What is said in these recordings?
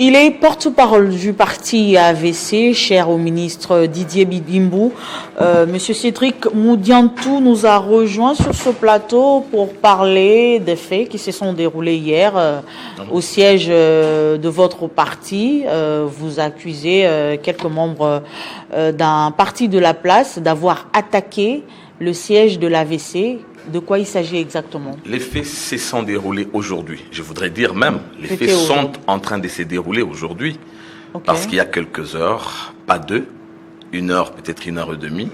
Il est porte-parole du parti AVC, cher au ministre Didier Bigimbou. Monsieur Cédric Moudiantou nous a rejoint sur ce plateau pour parler des faits qui se sont déroulés hier au siège de votre parti. Vous accusez quelques membres d'un parti de la place d'avoir attaqué le siège de l'AVC. De quoi il s'agit exactement? Les faits se sont déroulés aujourd'hui. Je voudrais dire même, les faits sont en train de se dérouler aujourd'hui. Okay. Parce qu'il y a quelques heures, pas deux, 1 heure, peut-être 1 heure et demie,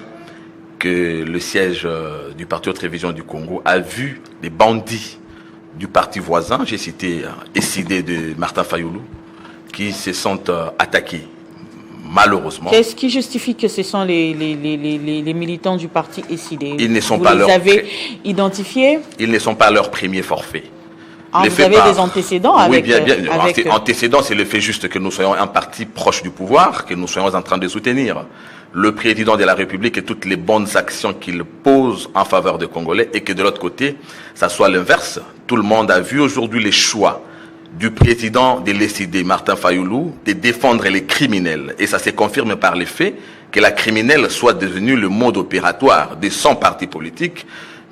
que le siège du Parti Haute Révision du Congo a vu des bandits du parti voisin, j'ai cité SID de Martin Fayoulou, qui se sont attaqués. Malheureusement. Qu'est-ce qui justifie que ce sont les militants du parti SID? Ils ne sont pas les avez identifiés? Ils ne sont pas leur premier forfait. Ah, vous avez des antécédents avec... Oui, bien. Antécédents, c'est le fait juste que nous soyons un parti proche du pouvoir, que nous soyons en train de soutenir le président de la République et toutes les bonnes actions qu'il pose en faveur des Congolais, et que de l'autre côté, ça soit l'inverse. Tout le monde a vu aujourd'hui les choix du président de l'ECD, Martin Fayoulou, de défendre les criminels. Et ça se confirme par les faits que la criminelle soit devenue le mode opératoire de son parti politique.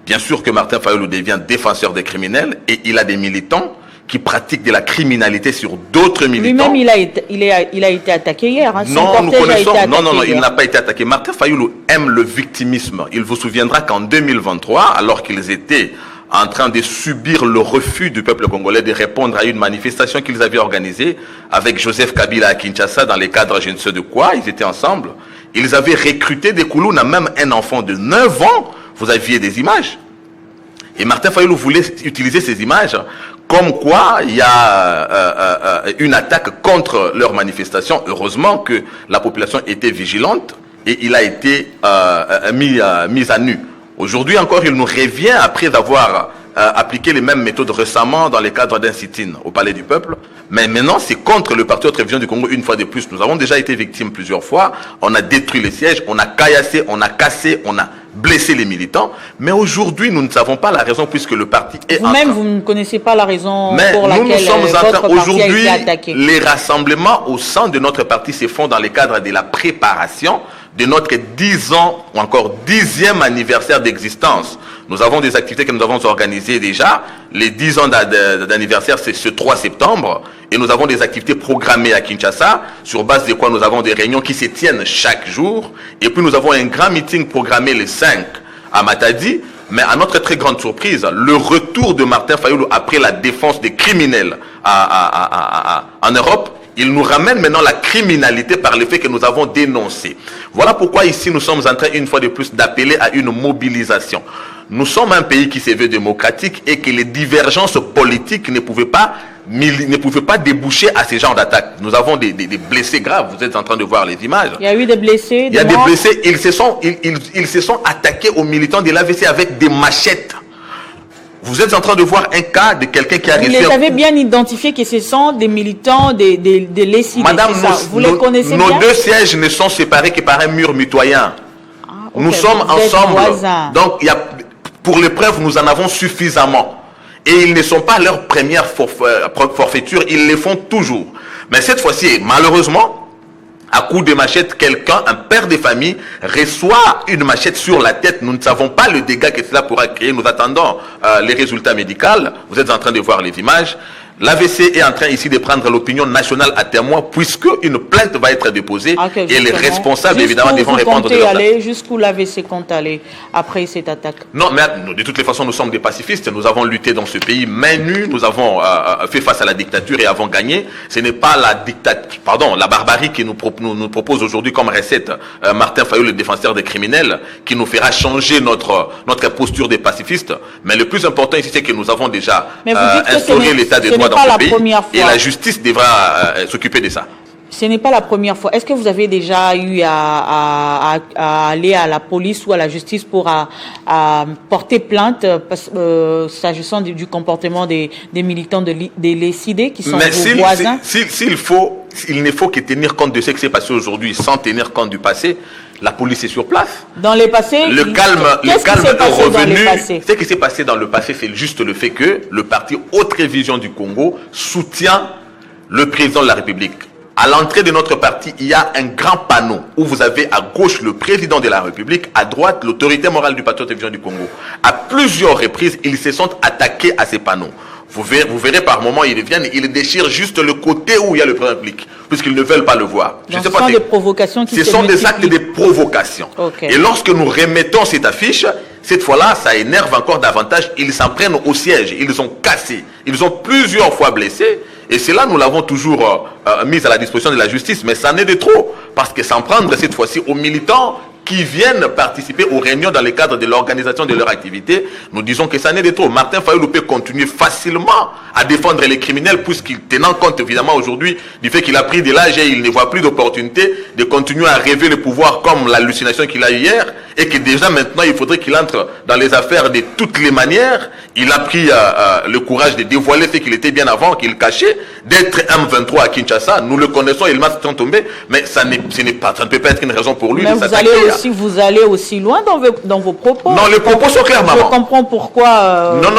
Bien sûr que Martin Fayoulou devient défenseur des criminels et il a des militants qui pratiquent de la criminalité sur d'autres militants. Lui-même, il a été attaqué hier. Hein. Non, nous connaissons. Non, il n'a pas été attaqué. Martin Fayoulou aime le victimisme. Il vous souviendra qu'en 2023, alors qu'ils étaient en train de subir le refus du peuple congolais de répondre à une manifestation qu'ils avaient organisée avec Joseph Kabila à Kinshasa dans les cadres je ne sais de quoi, ils étaient ensemble. Ils avaient recruté des Koulouna, même un enfant de 9 ans, vous aviez des images. Et Martin Fayoulou voulait utiliser ces images comme quoi il y a une attaque contre leur manifestation. Heureusement que la population était vigilante et il a été mis à nu. Aujourd'hui encore, il nous revient, après avoir appliqué les mêmes méthodes récemment dans les cadres d'un sit-in au Palais du Peuple. Mais maintenant, c'est contre le Parti Haute Révision du Congo une fois de plus. Nous avons déjà été victimes plusieurs fois. On a détruit les sièges, on a caillassé, on a cassé, on a blessé les militants. Mais aujourd'hui, nous ne savons pas la raison puisque le parti est Vous-même, vous ne connaissez pas la raison pour laquelle nous sommes en train, aujourd'hui, attaqué. Les rassemblements au sein de notre parti se font dans le cadre de la préparation de notre 10 ans ou encore 10e anniversaire d'existence. Nous avons des activités que nous avons organisées déjà. Les 10 ans d'anniversaire, c'est ce 3 septembre. Et nous avons des activités programmées à Kinshasa, sur base de quoi nous avons des réunions qui se tiennent chaque jour. Et puis nous avons un grand meeting programmé le 5 à Matadi. Mais à notre très grande surprise, le retour de Martin Fayoulou après la défense des criminels en Europe, il nous ramène maintenant la criminalité par le fait que nous avons dénoncé. Voilà pourquoi ici nous sommes en train une fois de plus d'appeler à une mobilisation. Nous sommes un pays qui se veut démocratique et que les divergences politiques ne pouvaient pas déboucher à ce genre d'attaques. Nous avons des blessés graves, vous êtes en train de voir les images. Il y a eu des blessés, Il y a des blessés, ils se sont attaqués aux militants de l'AVC avec des machettes. Vous êtes en train de voir un cas de quelqu'un qui a reçu... Vous les avez bien identifié que ce sont des militants de l'ECD. Madame, vous les connaissez bien? Nos deux sièges ne sont séparés que par un mur mitoyen. Okay, nous sommes ensemble. Voisins. Donc, pour les preuves, nous en avons suffisamment. Et ils ne sont pas leur première forfaiture, ils les font toujours. Mais cette fois-ci, malheureusement, à coup de machette, quelqu'un, un père de famille, reçoit une machette sur la tête. Nous ne savons pas le dégât que cela pourra créer. Nous attendons les résultats médicaux. Vous êtes en train de voir les images. L'AVC est en train ici de prendre l'opinion nationale à témoin puisque une plainte va être déposée et les responsables évidemment devront répondre de leur actes. Jusqu'où l'AVC compte aller après cette attaque? Non, mais de toutes les façons, nous sommes des pacifistes. Nous avons lutté dans ce pays main nue. Nous avons fait face à la dictature et avons gagné. Ce n'est pas la barbarie qui nous propose aujourd'hui comme recette Martin Fayoulou, le défenseur des criminels, qui nous fera changer notre posture des pacifistes. Mais le plus important ici, c'est que nous avons déjà instauré l'état des droits dans ce pays et la justice devra s'occuper de ça. Ce n'est pas la première fois. Est-ce que vous avez déjà eu à aller à la police ou à la justice pour porter plainte s'agissant du comportement des militants de l'ECD qui sont vos voisins? Il ne faut que tenir compte de ce qui s'est passé aujourd'hui sans tenir compte du passé. La police est sur place. Dans le passé, le calme est revenu. Ce qui s'est passé dans le passé, c'est juste le fait que le parti Haute Révision du Congo soutient le président de la République. À l'entrée de notre parti, il y a un grand panneau où vous avez à gauche le président de la République, à droite l'autorité morale du Patriote Télévision du Congo. À plusieurs reprises, ils se sont attaqués à ces panneaux. Vous verrez par moments, ils viennent, ils déchirent juste le côté où il y a le président public, puisqu'ils ne veulent pas le voir. Ce sont des provocations qui se multiplient. Ce sont des actes de provocation. Okay. Et lorsque nous remettons cette affiche, cette fois-là, ça énerve encore davantage. Ils s'en prennent au siège, ils ont cassé, ils ont plusieurs fois blessé. Et cela, nous l'avons toujours mis à la disposition de la justice, mais ça n'est de trop, parce que s'en prendre cette fois-ci aux militants qui viennent participer aux réunions dans le cadre de l'organisation de leur activité, nous disons que ça n'est de trop. Martin Fayulu peut continuer facilement à défendre les criminels, puisqu'il, tenant compte évidemment aujourd'hui du fait qu'il a pris de l'âge et il ne voit plus d'opportunité de continuer à rêver le pouvoir comme l'hallucination qu'il a eu hier, et que déjà maintenant il faudrait qu'il entre dans les affaires de toutes les manières. Il a pris le courage de dévoiler ce qu'il était bien avant, qu'il cachait, d'être M23 à Kinshasa. Nous le connaissons, il m'a tombé, mais ça ne peut pas être une raison pour lui de s'attaquer. Vous allez aussi loin dans vos propos. Non, les propos sont clairs, maman. Je comprends pourquoi... Non.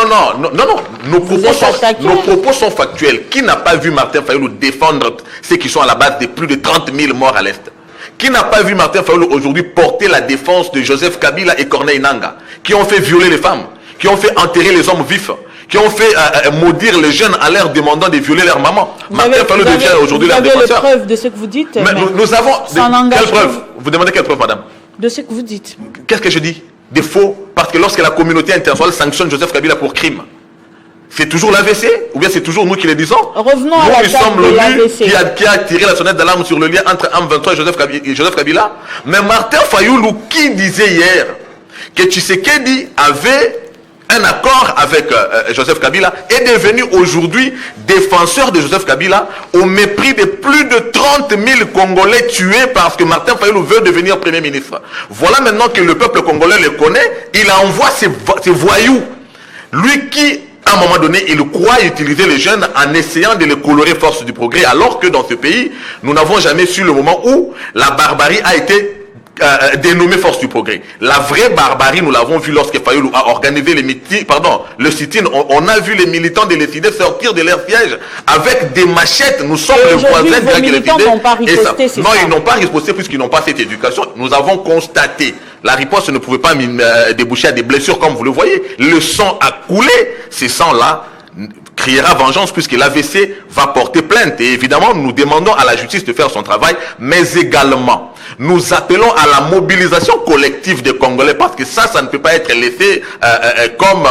Nos propos sont factuels. Qui n'a pas vu Martin Fayulu défendre ceux qui sont à la base de plus de 30 000 morts à l'Est? Qui n'a pas vu Martin Fayulu aujourd'hui porter la défense de Joseph Kabila et Corneille Nangaa, qui ont fait violer les femmes, qui ont fait enterrer les hommes vifs, qui ont fait maudire les jeunes en leur demandant de violer leur maman? Martin Fayulu devient aujourd'hui leur défenseur. Vous avez les preuves de ce que vous dites? Mais nous avons... Quelle preuve? Vous demandez quelle preuve, madame? De ce que vous dites. Qu'est-ce que je dis? Des faux. Parce que lorsque la communauté internationale sanctionne Joseph Kabila pour crime, c'est toujours l'AVC ou bien c'est toujours nous qui le disons? Revenons à la table de l'AVC. Qui a tiré la sonnette d'alarme sur le lien entre M23 et Joseph Kabila. Mais Martin Fayulu, qui disait hier que Tshisekedi avait un accord avec Joseph Kabila, est devenu aujourd'hui défenseur de Joseph Kabila au mépris de plus de 30 000 Congolais tués parce que Martin Fayulu veut devenir Premier ministre. Voilà maintenant que le peuple congolais le connaît, il envoie ses voyous. Lui qui, à un moment donné, il croit utiliser les jeunes en essayant de les colorer force du progrès, alors que dans ce pays, nous n'avons jamais su le moment où la barbarie a été dénommé force du progrès. La vraie barbarie, nous l'avons vu lorsque Fayulu a organisé le sit-in. On a vu les militants de l'ECD sortir de leur siège avec des machettes. Nous sommes les voisins de militants n'ont pas riposté, non, ils n'ont pas riposté puisqu'ils n'ont pas cette éducation. Nous avons constaté. La riposte ne pouvait pas déboucher à des blessures comme vous le voyez. Le sang a coulé. Ces sangs-là criera vengeance puisque l'AVC va porter plainte. Et évidemment, nous demandons à la justice de faire son travail, mais également, nous appelons à la mobilisation collective des Congolais parce que ça ne peut pas être laissé comme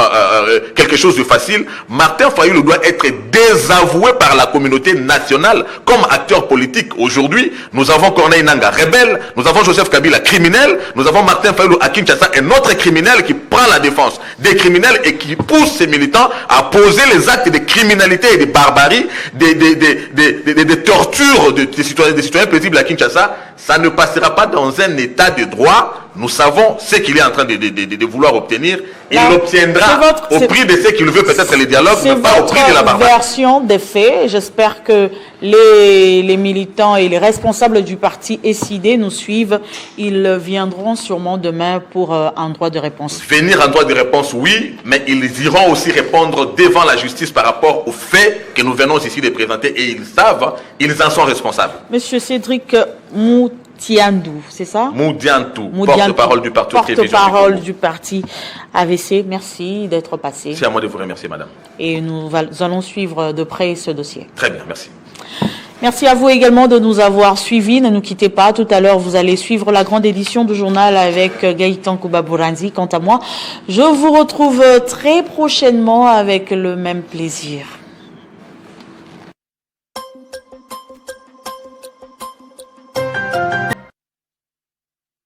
quelque chose de facile. Martin Fayulu doit être désavoué par la communauté nationale comme acteur politique. Aujourd'hui, nous avons Corneille Nangaa, rebelle, nous avons Joseph Kabila, criminel, nous avons Martin Fayulu à Kinshasa, un autre criminel qui prend la défense des criminels et qui pousse ses militants à poser les actes de criminalité et de barbarie, des tortures des citoyens paisibles à Kinshasa. Ça ne passera pas dans un état de droit. Nous savons ce qu'il est en train de vouloir obtenir. Il l'obtiendra au prix de ce qu'il veut, peut-être les dialogues, mais pas au prix de la barbarie. C'est votre version des faits. J'espère que les militants et les responsables du parti SID nous suivent. Ils viendront sûrement demain pour un droit de réponse. Venir en droit de réponse, oui, mais ils iront aussi répondre devant la justice par rapport aux faits que nous venons ici de présenter et ils savent, ils en sont responsables. Monsieur Cédric Moutiandou, c'est ça? Moutiandou, porte-parole du parti. Porte-parole du parti AVC, merci d'être passé. C'est à moi de vous remercier, madame. Et nous allons suivre de près ce dossier. Très bien, merci. Merci à vous également de nous avoir suivis. Ne nous quittez pas. Tout à l'heure, vous allez suivre la grande édition du journal avec Gaëtan Kouba-Bouranzi. Quant à moi, je vous retrouve très prochainement avec le même plaisir.